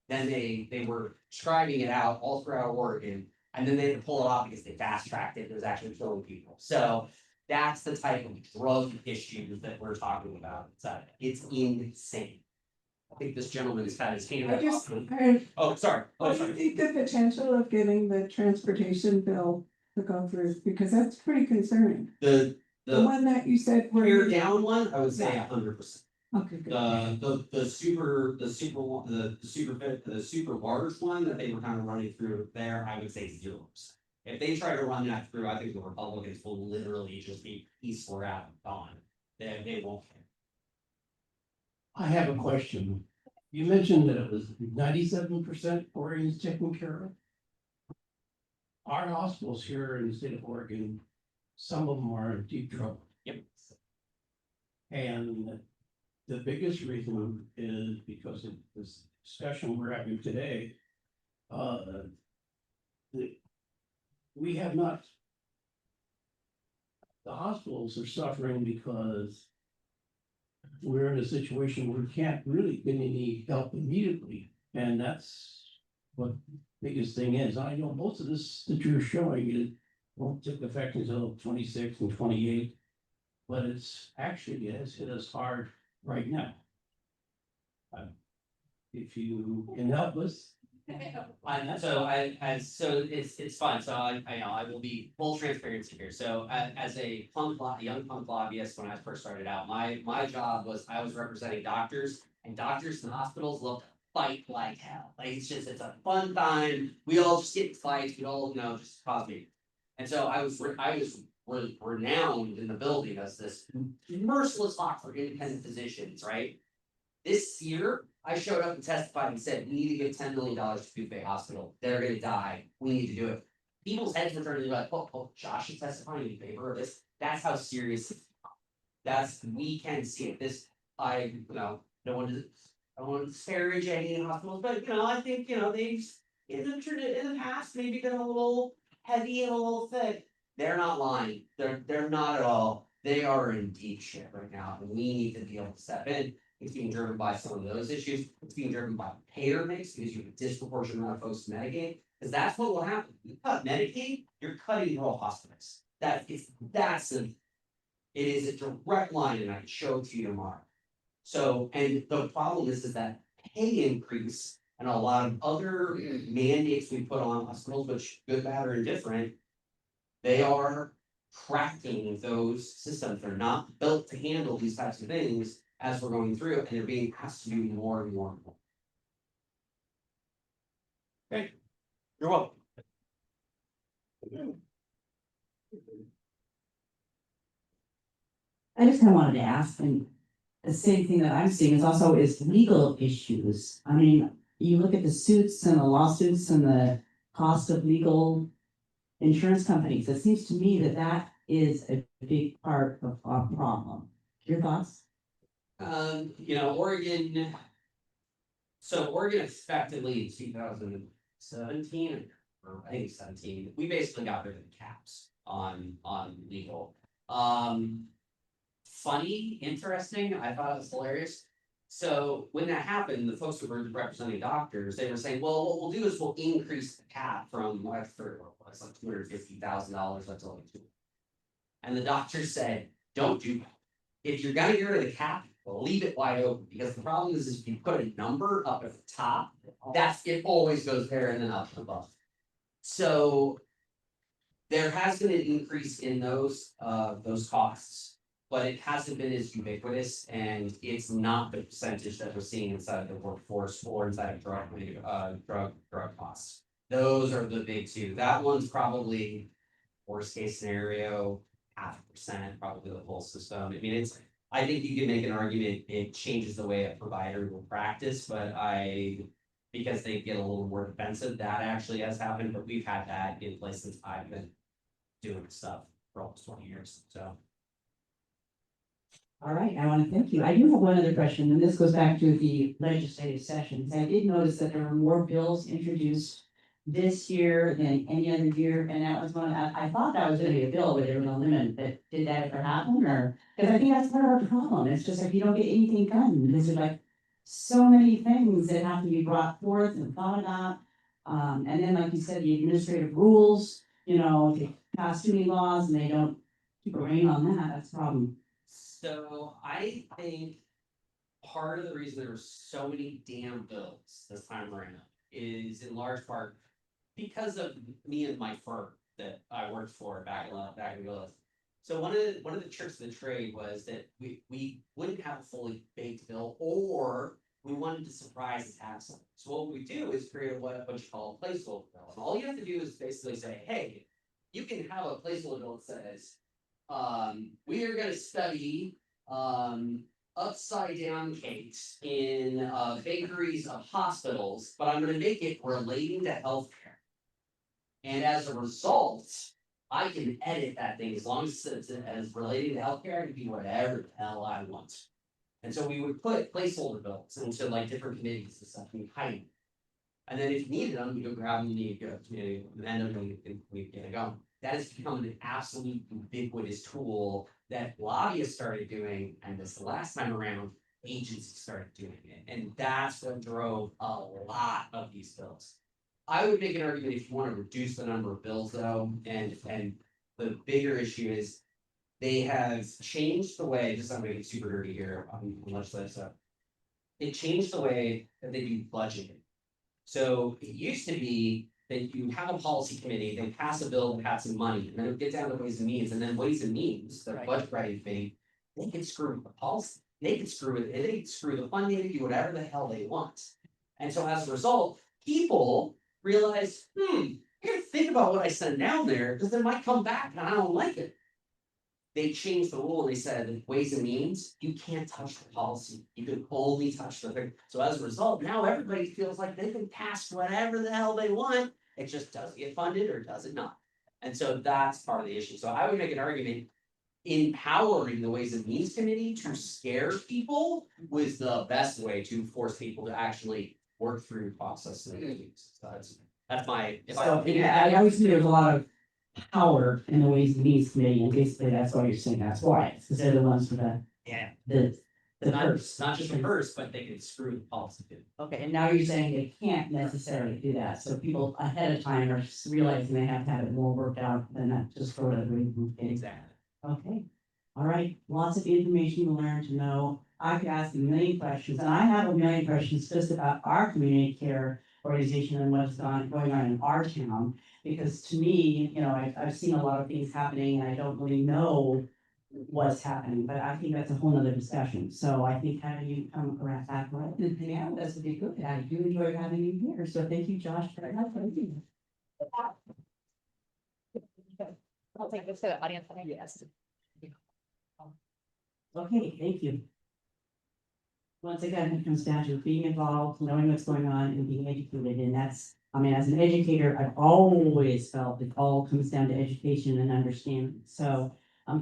S5: then they were prescribing it out all throughout Oregon, and then they had to pull it off because they fast tracked it. It was actually killing people. So that's the type of drug issue that we're talking about. It's insane. I think this gentleman has had his hand up. Oh, sorry.
S9: What do you think the potential of getting the transportation bill to go through? Because that's pretty concerning. The one that you said were.
S5: Tear down one, I would say 100%.
S9: Okay, good.
S5: The super large one that they were kind of running through there, I would say 0%. If they try to run that through, I think the Republicans will literally just be peaceful out and gone. They won't care.
S10: I have a question. You mentioned that it was 97% Oregon's taken care of. Our hospitals here in the state of Oregon, some of them are in deep trouble.
S5: Yep.
S10: And the biggest reason is because of this discussion we're having today. We have not. The hospitals are suffering because we're in a situation where we can't really get any help immediately, and that's what the biggest thing is. I know most of this that you're showing, it won't take effect until 26 and 28, but it's actually, it has hit us hard right now. If you can help us.
S5: So it's fun, so I know, I will be full transparency here, so as a young punk lobbyist, when I first started out, my job was, I was representing doctors. And doctors in hospitals love to fight like hell, like, it's a fun time, we all just get in fights, we all, just cause me. And so I was renowned in the building as this merciless hawk for independent physicians, right? This year, I showed up and testified and said, we need to give $10 million to Green Bay Hospital. They're gonna die. We need to do it. People's heads were turning like, oh, Josh is testifying in favor of this. That's how serious it is. We can see it. I don't want to disparage any hospitals, but I think, they've in the past maybe been a little heavy and a little thick. They're not lying. They're not at all. They are in deep shit right now, and we need to be able to step in. It's being driven by some of those issues. It's being driven by payer mix because you have a disproportionate amount of folks to Medicaid. Because that's what will happen. You cut Medicaid, you're cutting rural hospitals. It is a direct line, and I can show it to you tomorrow. So, and the problem is that pay increase and a lot of other mandates we put on hospitals, which good, bad, or indifferent, they are cracking those systems. They're not built to handle these types of things as we're going through, and they're being asked to do more and more and more. Okay, you're welcome.
S2: I just kind of wanted to ask, and the same thing that I'm seeing is legal issues. I mean, you look at the suits and the lawsuits and the cost of legal insurance companies. It seems to me that is a big part of our problem. Your thoughts?
S5: Oregon. So Oregon effectively in 2017, or I think 17, we basically got rid of the caps on legal. Funny, interesting, I thought it was hilarious. So when that happened, the folks who were representing doctors, they were saying, well, what we'll do is we'll increase the cap from like $250,000 up to like $2. And the doctor said, don't do that. If you're gonna get rid of the cap, leave it wide open, because the problem is if you put a number up at the top, it always goes there and then up and above. So there has been an increase in those costs, but it hasn't been as ubiquitous, and it's not the percentage that we're seeing inside of the workforce or inside of drug costs. Those are the big two. That one's probably worst case scenario, 0.5%, probably the whole system. I mean, I think you can make an argument it changes the way a provider will practice, but because they get a little more defensive, that actually has happened, but we've had that in place since I've been doing stuff for almost 20 years, so.
S2: All right, I want to thank you. I do have one other question, and this goes back to the legislative sessions. I did notice that there were more bills introduced this year than any other year, and that was one, I thought that was gonna be a bill where they were gonna limit, but did that ever happen, or? Because I think that's part of our problem, it's just like you don't get anything done, because there's like so many things that have to be brought forth and thought about. And then, like you said, the administrative rules, they pass too many laws and they don't keep a rein on that's a problem.
S5: So I think part of the reason there were so many damn bills this time around is in large part because of me and my firm that I worked for back in the list. So one of the tricks of the trade was that we wouldn't have a fully baked bill, or we wanted to surprise the tax. So what we do is create what you call a placeholder bill, and all you have to do is basically say, hey, you can have a placeholder bill that says, we are going to study upside down cakes in bakeries of hospitals, but I'm going to make it relating to healthcare. And as a result, I can edit that thing as long as it's as related to healthcare, I can do whatever the hell I want. And so we would put placeholder bills into like different committees and stuff, and hide them. And then if you needed them, you go grab them, you go to amend them, and we get it going. That has become an absolute ubiquitous tool that lobbyists started doing, and this last time around, agencies started doing it, and that's what drove a lot of these bills. I would make an argument if you want to reduce the number of bills though, and the bigger issue is they have changed the way, just I'm gonna get super dirty here on legislative stuff. It changed the way that they do budgeting. So it used to be that you have a policy committee, they pass a bill that had some money, and then it gets down to ways and means, and then ways and means, the budget writing thing, they can screw with the policy, they can screw with it, they can screw the funding, they can do whatever the hell they want. And so as a result, people realize, I gotta think about what I send down there, because it might come back and I don't like it. They changed the rule and they said, ways and means, you can't touch the policy, you can only touch the thing. So as a result, now everybody feels like they can pass whatever the hell they want, it just doesn't get funded or does it not. And so that's part of the issue. So I would make an argument, empowering the Ways and Means Committee to scare people was the best way to force people to actually work through process. So that's my.
S2: So, yeah, I always knew there was a lot of power in the Ways and Means Committee, and basically that's why you're saying that's why, because they're the ones with
S5: Yeah.
S2: the
S5: Not
S2: purse.
S5: just the purse, but they could screw the policy too.
S2: Okay, and now you're saying they can't necessarily do that, so people ahead of time are just realizing they have to have it more worked out than that, just for whatever reason.
S5: Exactly.
S2: Okay, all right, lots of information to learn, to know. I could ask a million questions, and I have a million questions just about our community care organization and what's going on in our town. Because to me, I've seen a lot of things happening, and I don't really know what's happening, but I think that's a whole nother discussion. So I think having you come around that, right, and hang out with us would be good. I do enjoy having you here, so thank you, Josh, very much for being here.
S4: I'll take this to the audience. Yes.
S2: Okay, thank you. Once again, it comes down to being involved, knowing what's going on, and being educated, and that's, as an educator, I've always felt it all comes down to education and understanding. So,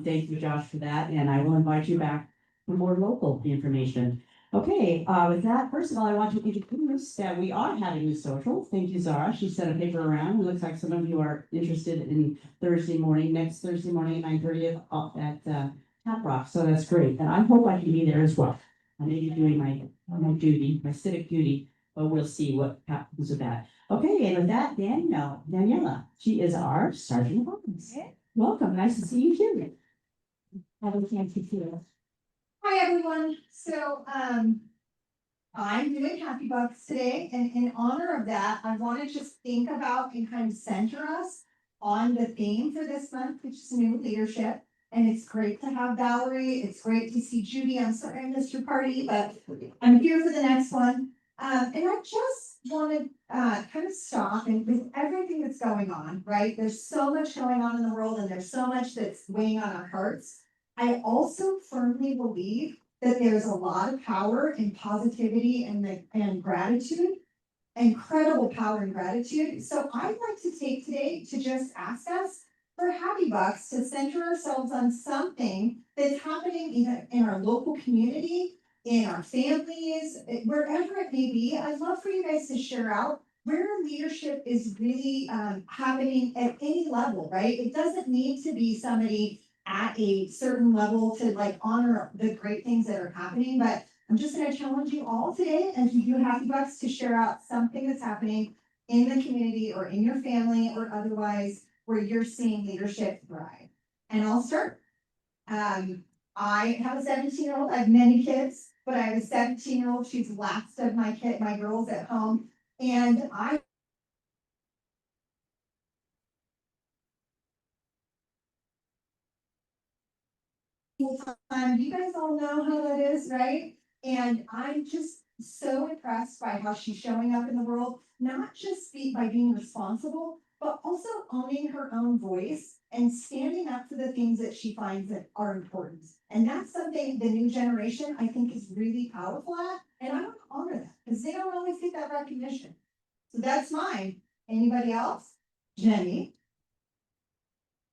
S2: thank you, Josh, for that, and I will invite you back for more local information. Okay, with that, first of all, I want to introduce that we are having a social. Thank you, Zara. She sent a paper around. It looks like some of you are interested in next Thursday morning at 9:30 at Tap Rock, so that's great, and I hope I can be there as well. I may be doing my duty, my civic duty, but we'll see what happens with that. Okay, and with that, Daniela, she is our Sergeant of Arms. Welcome, nice to see you here. Have a chance to see us.
S11: Hi, everyone. So, I'm doing Happy Bucks today, and in honor of that, I want to just think about and kind of center us on the theme for this month, which is new leadership. And it's great to have Valerie. It's great to see Judy. I'm sorry I missed your party, but I'm here for the next one. And I just want to kind of stop, and with everything that's going on, right? There's so much going on in the world, and there's so much that's weighing on our hearts. I also firmly believe that there's a lot of power in positivity and gratitude, incredible power and gratitude. So I'd like to take today to just ask us for Happy Bucks to center ourselves on something that's happening either in our local community, in our families, wherever it may be. I'd love for you guys to share out where leadership is really happening at any level, right? It doesn't need to be somebody at a certain level to like honor the great things that are happening, but I'm just going to challenge you all today, and to do Happy Bucks, to share out something that's happening in the community or in your family or otherwise where you're seeing leadership thrive. And I'll start. I have a 17-year-old. I have many kids, but I have a 17-year-old. She's the last of my girls at home. And you guys all know how that is, right? And I'm just so impressed by how she's showing up in the world, not just by being responsible, but also owning her own voice and standing up for the things that she finds that are important. And that's something the new generation, I think, is really powerful at. And I want to honor that because they don't always get that recognition. So that's mine. Anybody else? Jenny?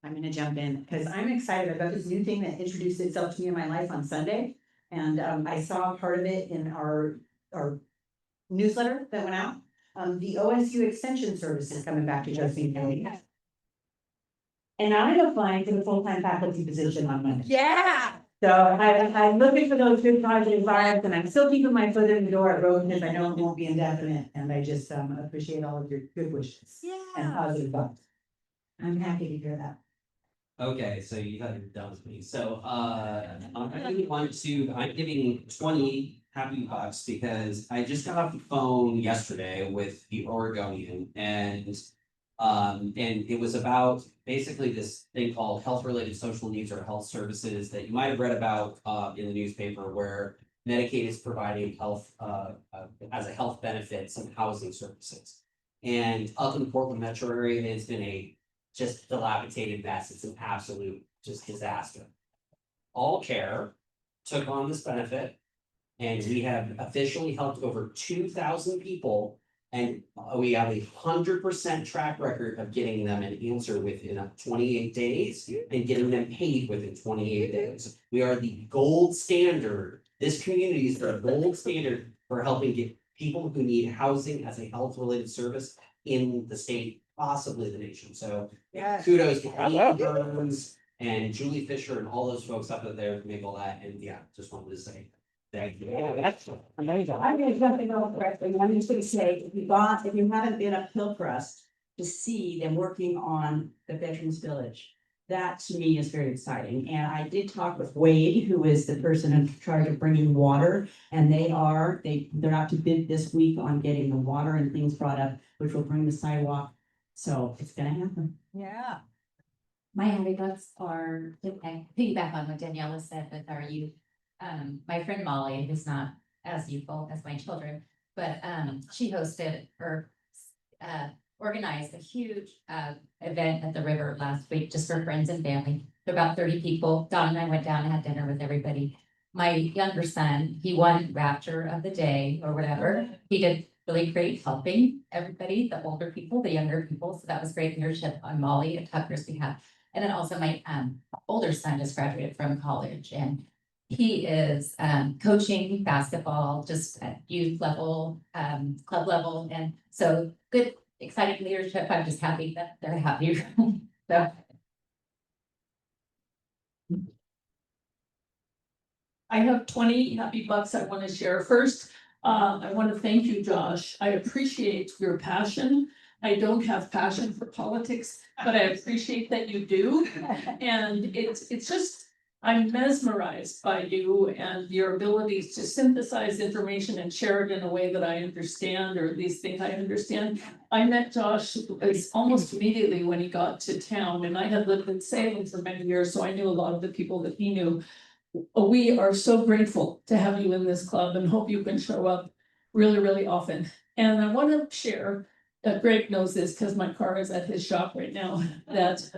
S12: I'm gonna jump in, because I'm excited about this new thing that introduced itself to me in my life on Sunday. And I saw part of it in our newsletter that went out. The OSU Extension Service is coming back to Josephine County. And I'm applying for the full-time faculty position on Monday.
S11: Yeah.
S12: So I'm looking for those good positive vibes, and I'm still keeping my foot in the door at Road, because I know it won't be indefinite, and I just appreciate all of your good wishes and positive vibes. I'm happy to hear that.
S5: Okay, so you thought you were done with me, so, I'm giving 20 happy bucks because I just got off the phone yesterday with the Oregonian and it was about basically this thing called health-related social needs or health services that you might have read about, in the newspaper where Medicaid is providing health, as a health benefit, some housing services. And up in the Portland metro area, it's been a just dilapidated mess. It's an absolute just disaster. All Care took on this benefit. And we have officially helped over 2,000 people. And we have 100% track record of getting them an answer within 28 days and getting them paid within 28 days. We are the gold standard. This community is the gold standard for helping get people who need housing as a health related service in the state, possibly the nation. So kudos to Pete Burns and Julie Fisher and all those folks up there who make all that. And yeah, just wanted to say thank you.
S2: Yeah, that's amazing. I'm gonna jump in real quick, and I'm just gonna say, if you haven't been up Hillcrest to see them working on the Veterans Village, that to me is very exciting. And I did talk with Wade, who is the person in charge of bringing water, and they're out to bid this week on getting the water and things brought up, which will bring the sidewalk. So it's gonna happen.
S11: Yeah.
S13: My happy bucks are, I piggyback on what Daniela said with our youth. My friend Molly, who's not as youthful as my children, but she hosted or organized a huge event at the river last week just for friends and family. There were about 30 people. Don and I went down and had dinner with everybody. My younger son, he won Rapture of the Day or whatever. He did really great helping everybody, the older people, the younger people. So that was great leadership on Molly and Tucker's behalf. And then also my older son just graduated from college and he is coaching basketball just at youth level, club level. And so good, exciting leadership. I'm just happy that they're happy. So.
S14: I have 20 happy bucks I want to share. First, I want to thank you, Josh. I appreciate your passion. I don't have passion for politics, but I appreciate that you do. And it's just, I'm mesmerized by you and your abilities to synthesize information and share it in a way that I understand, or at least think I understand. I met Josh almost immediately when he got to town, and I had lived in Salem for many years, so I knew a lot of the people that he knew. We are so grateful to have you in this club and hope you can show up really, really often. And I want to share, Greg knows this because my car is at his shop right now, that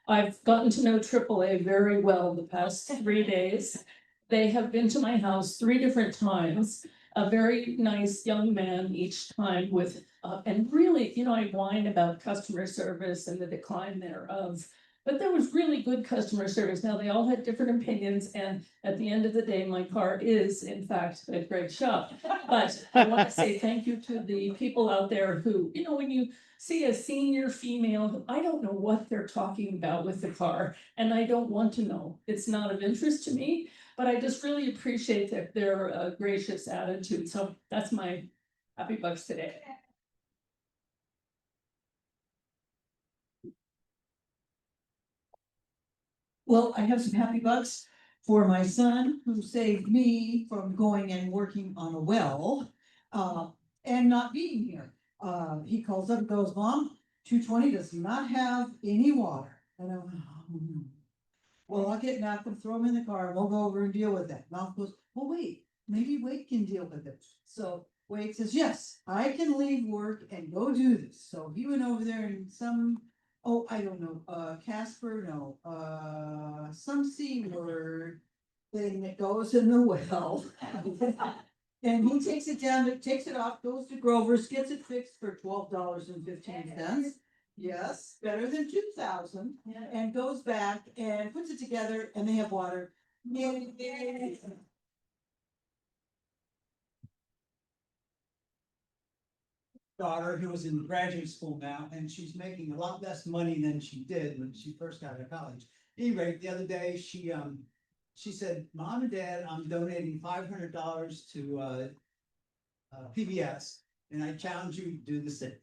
S14: I've gotten to know AAA very well the past 3 days. They have been to my house 3 different times, a very nice young man each time with, and really, you know, I whine about customer service and the decline thereof. But there was really good customer service. Now, they all had different opinions, and at the end of the day, my car is, in fact, at Greg's shop. But I want to say thank you to the people out there who, you know, when you see a senior female, I don't know what they're talking about with the car, and I don't want to know. It's not of interest to me, but I just really appreciate their gracious attitude. So that's my happy bucks today.
S8: Well, I have some happy bucks for my son who saved me from going and working on a well, and not being here. He calls up and goes, Mom, 220 does not have any water. And I'm, oh, no. Well, I'll get Malcolm, throw him in the car, and we'll go over and deal with that. Malcolm goes, well, wait, maybe Wade can deal with it. So Wade says, yes, I can leave work and go do this. So he went over there and I don't know, Casper, no, some C word thing that goes in the well. And he takes it down, takes it off, goes to Grover's, gets it fixed for $12.15. Yes, better than 2,000, and goes back and puts it together and they have water. Yay.
S7: Daughter who is in graduate school now, and she's making a lot less money than she did when she first got out of college. Anyway, the other day, she said, Mom and Dad, I'm donating $500 to PBS, and I challenge you to do the same.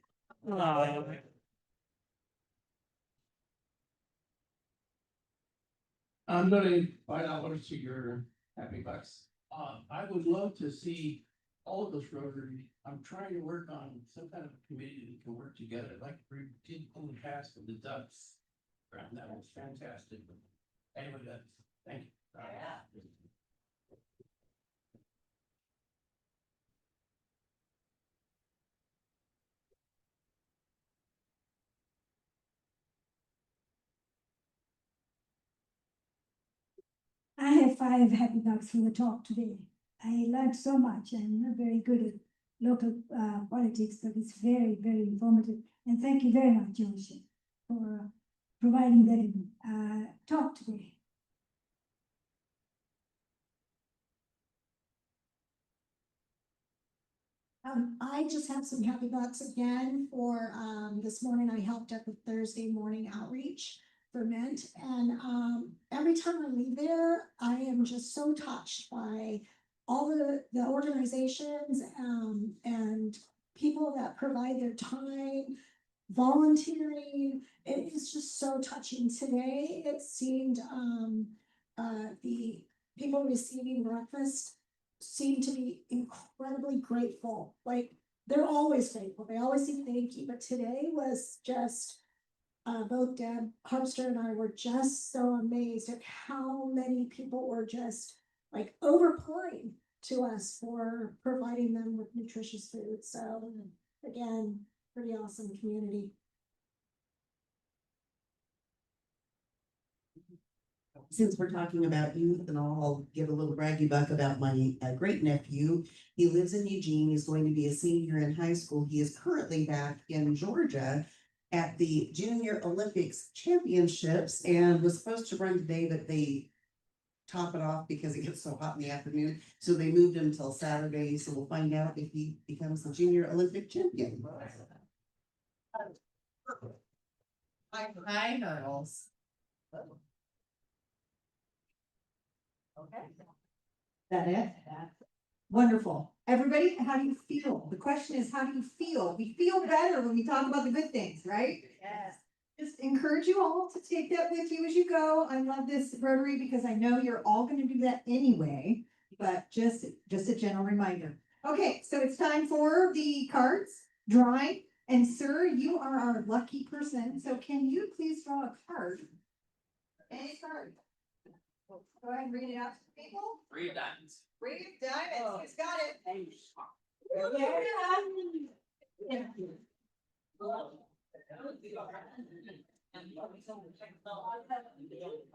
S10: I'm gonna $5 to your happy bucks. I would love to see all of those Rotary. I'm trying to work on some kind of a committee that can work together, like we did in the past with the Ducks. That was fantastic. Anyway, thank you.
S1: I have 5 happy bucks from the talk today. I learned so much. I'm not very good at local politics, but it's very, very informative. And thank you very much, Josh, for providing that talk today.
S11: I just have some happy bucks again for, this morning I helped at the Thursday morning outreach for Mint. And, every time I leave there, I am just so touched by all the organizations, and people that provide their time, volunteering. It is just so touching. Today, it seemed, the people receiving breakfast seem to be incredibly grateful. Like, they're always grateful. They always say thank you, but today was just, both Deb Harpster and I were just so amazed at how many people were just like overpouring to us for providing them with nutritious food. So again, pretty awesome community.
S15: Since we're talking about youth, and I'll give a little braggy buck about my great nephew. He lives in Eugene. He's going to be a senior in high school. He is currently back in Georgia at the Junior Olympics Championships and was supposed to run today, but they top it off because it gets so hot in the afternoon. So they moved him till Saturday. So we'll find out if he becomes the Junior Olympic champion.
S12: Hi, girls.
S11: Okay. That it? Wonderful. Everybody, how do you feel? The question is, how do you feel? We feel better when we talk about the good things, right?
S12: Yes.
S11: Just encourage you all to take that with you as you go. I love this Rotary because I know you're all gonna do that anyway, but just a gentle reminder. Okay, so it's time for the cards drawing. And sir, you are our lucky person. So can you please draw a card? Any card. Go ahead and read it out to people.
S5: 3 of diamonds.
S11: 3 of diamonds. Who's got it?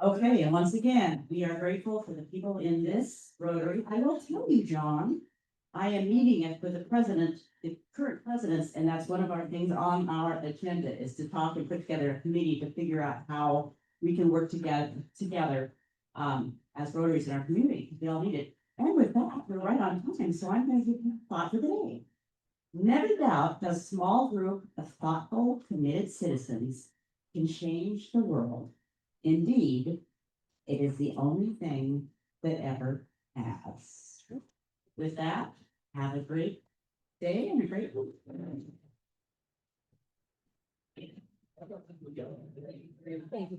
S2: Okay, and once again, we are grateful for the people in this Rotary. I will tell you, John, I am meeting it with the president, the current presidents, and that's one of our things on our agenda is to talk and put together a committee to figure out how we can work together as Rotaries in our community. They all need it. And with that, we're right on time, so I'm going to give you a thought for the day. Never doubt that a small group of thoughtful, committed citizens can change the world. Indeed, it is the only thing that ever has. With that, have a great day and a great week.
S12: Thank you,